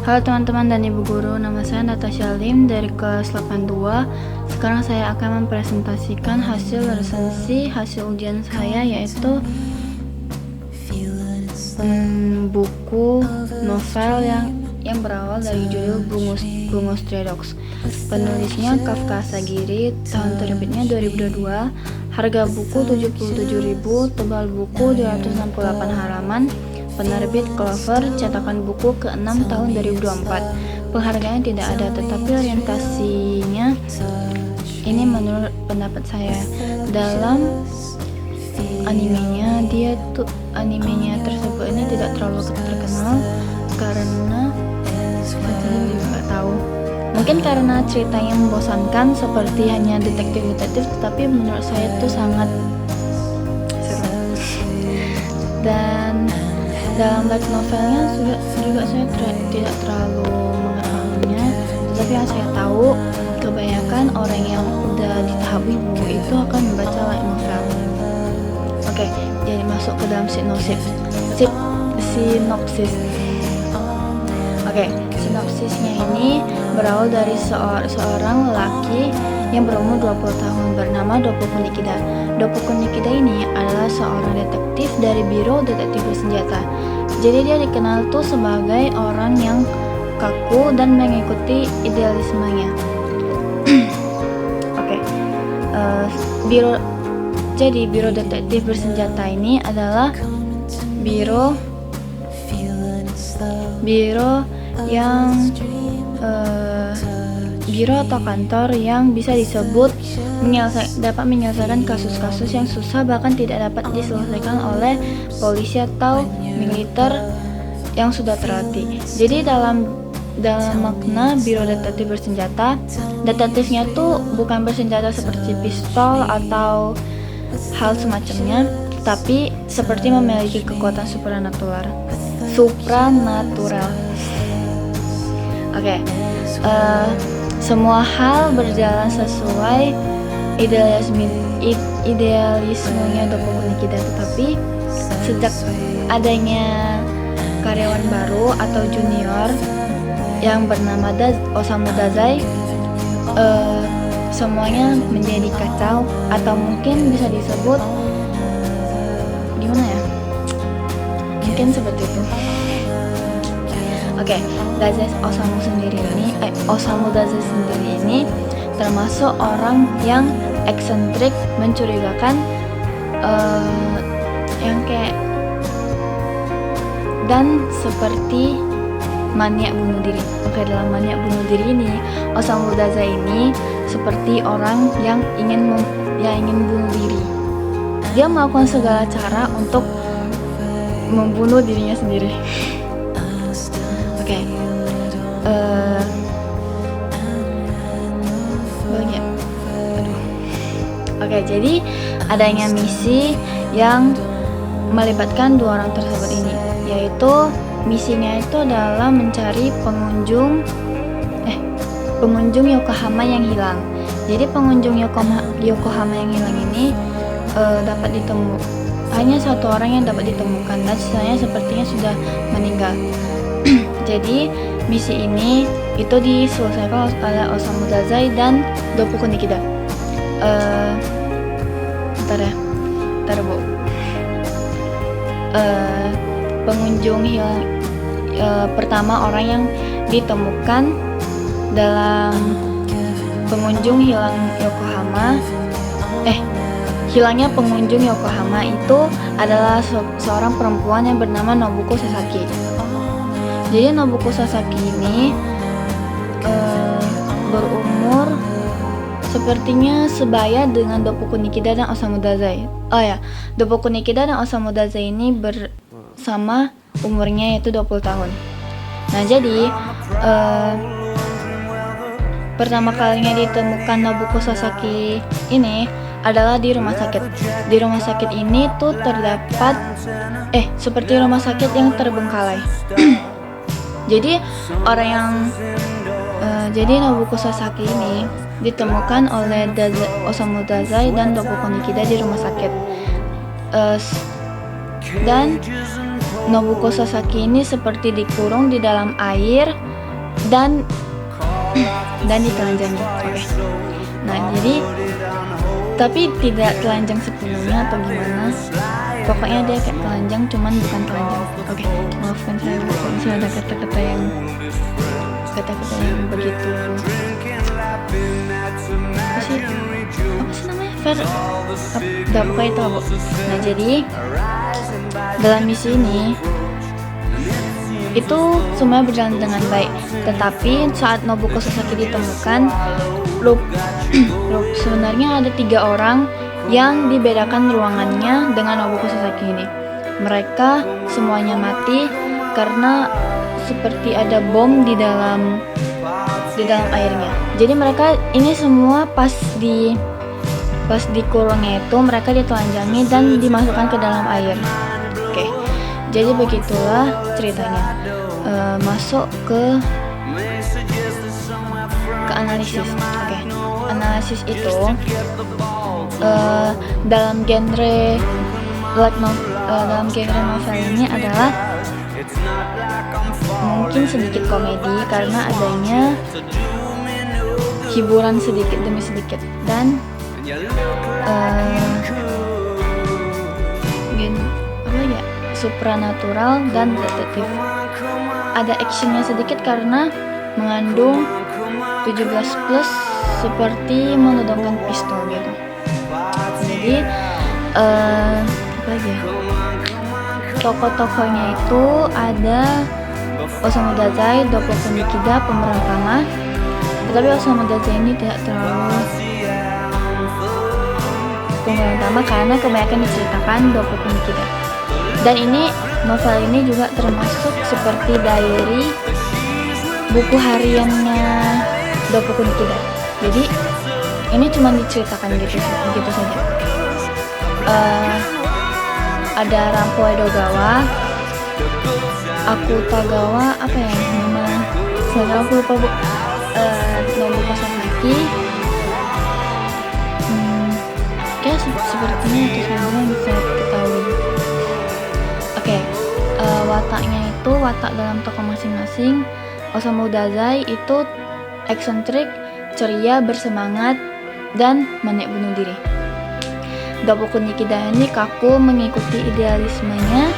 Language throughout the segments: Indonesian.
Halo teman-teman dan ibu guru, nama saya Natasha Lim dari kelas 82. Sekarang saya akan mempresentasikan hasil resensi hasil ujian saya, yaitu buku novel yang berawal dari judul Bungo Stray Dogs. Penulisnya Kafka Sagiri, tahun terbitnya 2022. Harga buku 77.000, tebal buku 268 halaman. Penerbit Clover, cetakan buku ke-6 tahun 2024. Penghargaannya tidak ada, tetapi orientasinya ini menurut pendapat saya. Dalam animenya tersebut ini tidak terlalu terkenal karena saya juga nggak tahu. Mungkin karena ceritanya membosankan seperti hanya detektif, tetapi menurut saya itu sangat seru. Dan dalam light novelnya juga saya tidak terlalu mengetahuinya, tetapi yang saya tahu kebanyakan orang yang udah di tahap ibu itu akan membaca light novel. Oke, jadi masuk ke dalam sinopsis. Oke, sinopsisnya ini berawal dari seorang lelaki yang berumur 20 tahun bernama Dopuku Nikida. Dopuku Nikida ini adalah seorang detektif dari Biro Detektif Bersenjata. Jadi dia dikenal tuh sebagai orang yang kaku dan mengikuti idealismenya. Oke, Biro Detektif Bersenjata ini adalah biro atau kantor yang bisa disebut dapat menyelesaikan kasus-kasus yang susah, bahkan tidak dapat diselesaikan oleh polisi atau militer yang sudah terlatih. Jadi dalam makna biro detektif bersenjata, detektifnya tuh bukan bersenjata seperti pistol atau hal semacamnya, tapi seperti memiliki kekuatan supranatural. Oke, semua hal berjalan sesuai idealismenya Dopuku Nikida, tetapi sejak adanya karyawan baru atau junior yang bernama Osamu Dazai, semuanya menjadi kacau, atau mungkin bisa disebut gimana ya? Mungkin seperti itu. Oke, Osamu Dazai sendiri ini termasuk orang yang eksentrik, mencurigakan, yang kayak dan seperti maniak bunuh diri. Oke, dalam maniak bunuh diri ini, Osamu Dazai ini seperti orang yang ingin bunuh diri. Dia melakukan segala cara untuk membunuh dirinya sendiri. Oke, Oke, jadi adanya misi yang melibatkan dua orang tersebut ini, yaitu misinya itu adalah mencari pengunjung Yokohama yang hilang. Jadi pengunjung Yokohama yang hilang ini dapat ditemukan, hanya satu orang yang dapat ditemukan, dan sisanya sepertinya sudah meninggal. Jadi misi ini itu diselesaikan oleh Osamu Dazai dan Dopuku Nikida. Bentar bu. Pengunjung hilang pertama, orang yang ditemukan dalam pengunjung hilang Yokohama, hilangnya pengunjung Yokohama itu adalah seorang perempuan yang bernama Nobuko Sasaki. Jadi Nobuko Sasaki ini berumur sepertinya sebaya dengan Dopuku Nikida dan Osamu Dazai. Dopuku Nikida dan Osamu Dazai ini bersama umurnya yaitu 20 tahun. Nah, jadi pertama kalinya ditemukan Nobuko Sasaki ini adalah di rumah sakit. Di rumah sakit ini tuh terdapat seperti rumah sakit yang terbengkalai. Jadi Nobuko Sasaki ini ditemukan oleh Osamu Dazai dan Dopuku Nikida di rumah sakit. Dan Nobuko Sasaki ini seperti dikurung di dalam air dan ditelanjangi. Oke. Nah, jadi tapi tidak telanjang sepenuhnya atau gimana. Pokoknya dia kayak telanjang, cuman bukan telanjang. Oke. Maafkan saya kalau misalnya ada kata-kata yang begitu apa sih namanya gak pokoknya itu lah, Bu. Nah, jadi dalam misi ini itu semuanya berjalan dengan baik, tetapi saat Nobuko Sasaki ditemukan, sebenarnya ada 3 orang yang dibedakan ruangannya dengan Nobuko Sasaki ini. Mereka semuanya mati karena seperti ada bom di dalam airnya. Jadi mereka ini semua pas dikurungnya itu mereka ditelanjangi dan dimasukkan ke dalam air. Oke. Jadi begitulah ceritanya. Masuk ke analisis. Oke. Analisis itu dalam genre novel ini adalah mungkin sedikit komedi karena adanya hiburan sedikit demi sedikit, dan supranatural dan detektif. Ada actionnya sedikit karena mengandung 17+ seperti menodongkan pistol gitu. Jadi apa aja? Tokoh-tokohnya itu ada Osamu Dazai, Dopoku Nikida, pemeran utama. Tetapi Osamu Dazai ini tidak terlalu pemeran utama karena kebanyakan diceritakan Dopoku Nikida. Dan ini novel ini juga termasuk seperti diary, buku hariannya Dopoku Nikida. Jadi ini cuma diceritakan gitu saja. Ada Rampo Edogawa, Akutagawa, apa ya nama? Saya lupa, Bu. Nobuko Sasaki. Kayak sepertinya itu saja yang saya ketahui. Oke, wataknya itu watak dalam tokoh masing-masing. Osamu Dazai itu eksentrik, ceria, bersemangat, dan maniak bunuh diri. Dopoku Nikida ini kaku, mengikuti idealismenya,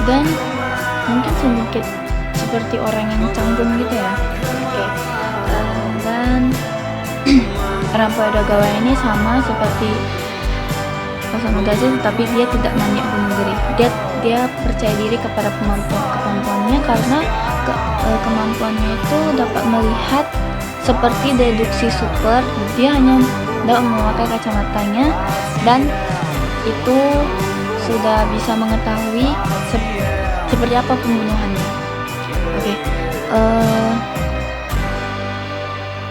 dan mungkin sedikit seperti orang yang canggung gitu ya. Oke. Dan Rampo Edogawa ini sama seperti Osamu Dazai, tetapi dia tidak maniak bunuh diri. Dia percaya diri kepada kemampuannya karena kemampuannya itu dapat melihat seperti deduksi super. Dia hanya dapat memakai kacamatanya dan itu sudah bisa mengetahui seperti apa pembunuhannya. Oke.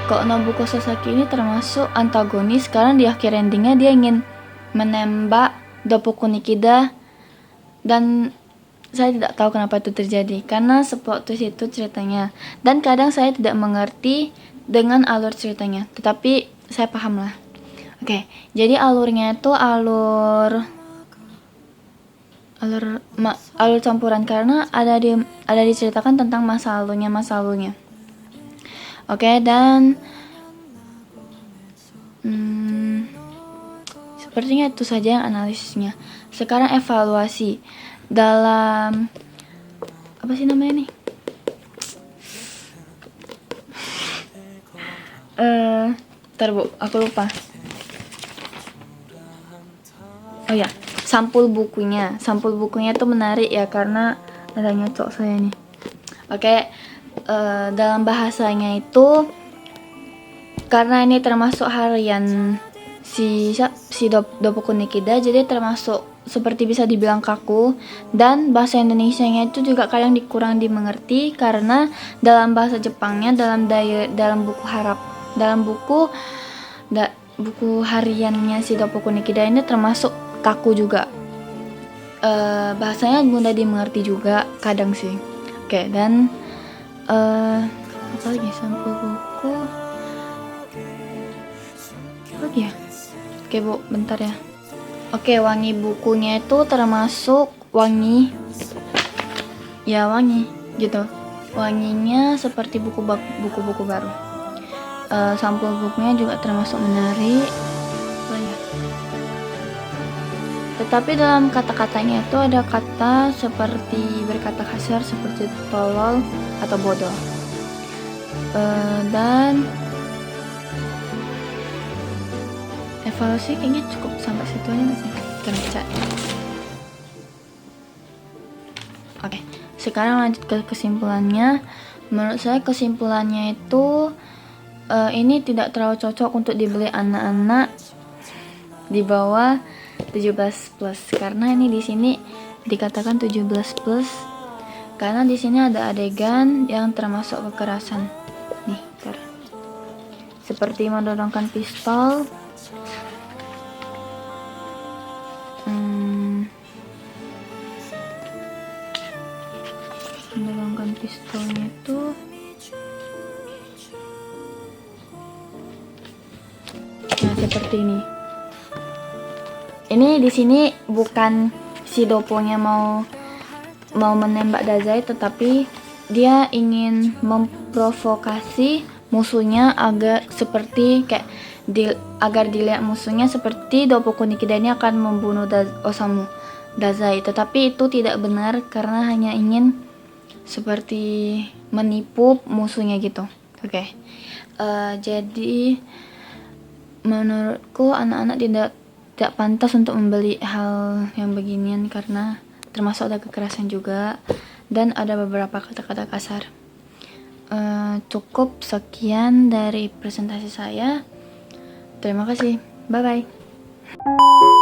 Kok Nobuko Sasaki ini termasuk antagonis karena di akhir endingnya dia ingin menembak Dopoku Nikida, dan saya tidak tahu kenapa itu terjadi karena seplot twist itu ceritanya, dan kadang saya tidak mengerti dengan alur ceritanya, tetapi saya paham lah. Oke, jadi alurnya itu alur campuran karena ada diceritakan tentang masa lalunya. Oke, dan sepertinya itu saja yang analisisnya. Sekarang evaluasi dalam apa sih namanya nih? Bentar, Bu, aku lupa. Oh ya, sampul bukunya tuh menarik ya karena adanya cok saya nih. Oke, dalam bahasanya itu karena ini termasuk harian si Dopoku Nikida, jadi termasuk seperti bisa dibilang kaku, dan bahasa Indonesianya itu juga kadang kurang dimengerti karena dalam bahasa Jepangnya dalam buku hariannya si Dopoku Nikida ini termasuk kaku juga. Bahasanya mudah dimengerti juga kadang sih. Oke, dan apa lagi sampul buku? Apa lagi ya? Oke, Bu, bentar ya. Oke, wangi bukunya itu termasuk wangi gitu. Wanginya seperti buku-buku baru. Sampul bukunya juga termasuk menarik. Banyak. Tetapi dalam kata-katanya itu ada kata seperti berkata kasar seperti tolol atau bodoh. Dan evaluasi kayaknya cukup sampai situ aja masih kerja. Oke, sekarang lanjut ke kesimpulannya. Menurut saya kesimpulannya itu ini tidak terlalu cocok untuk dibeli anak-anak di bawah 17 plus, karena ini di sini dikatakan 17 plus karena di sini ada adegan yang termasuk kekerasan. Nih, seperti mendorongkan pistol, mendorongkan pistolnya itu nah seperti ini. Ini di sini bukan si Doponya mau menembak Dazai, tetapi dia ingin memprovokasi musuhnya agar seperti kayak agar dilihat musuhnya seperti Dopoku Nikida ini akan membunuh Osamu Dazai, tetapi itu tidak benar karena hanya ingin seperti menipu musuhnya gitu. Oke. Jadi menurutku anak-anak tidak pantas untuk membeli hal yang beginian karena termasuk ada kekerasan juga dan ada beberapa kata-kata kasar. Cukup sekian dari presentasi saya. Terima kasih. Bye bye.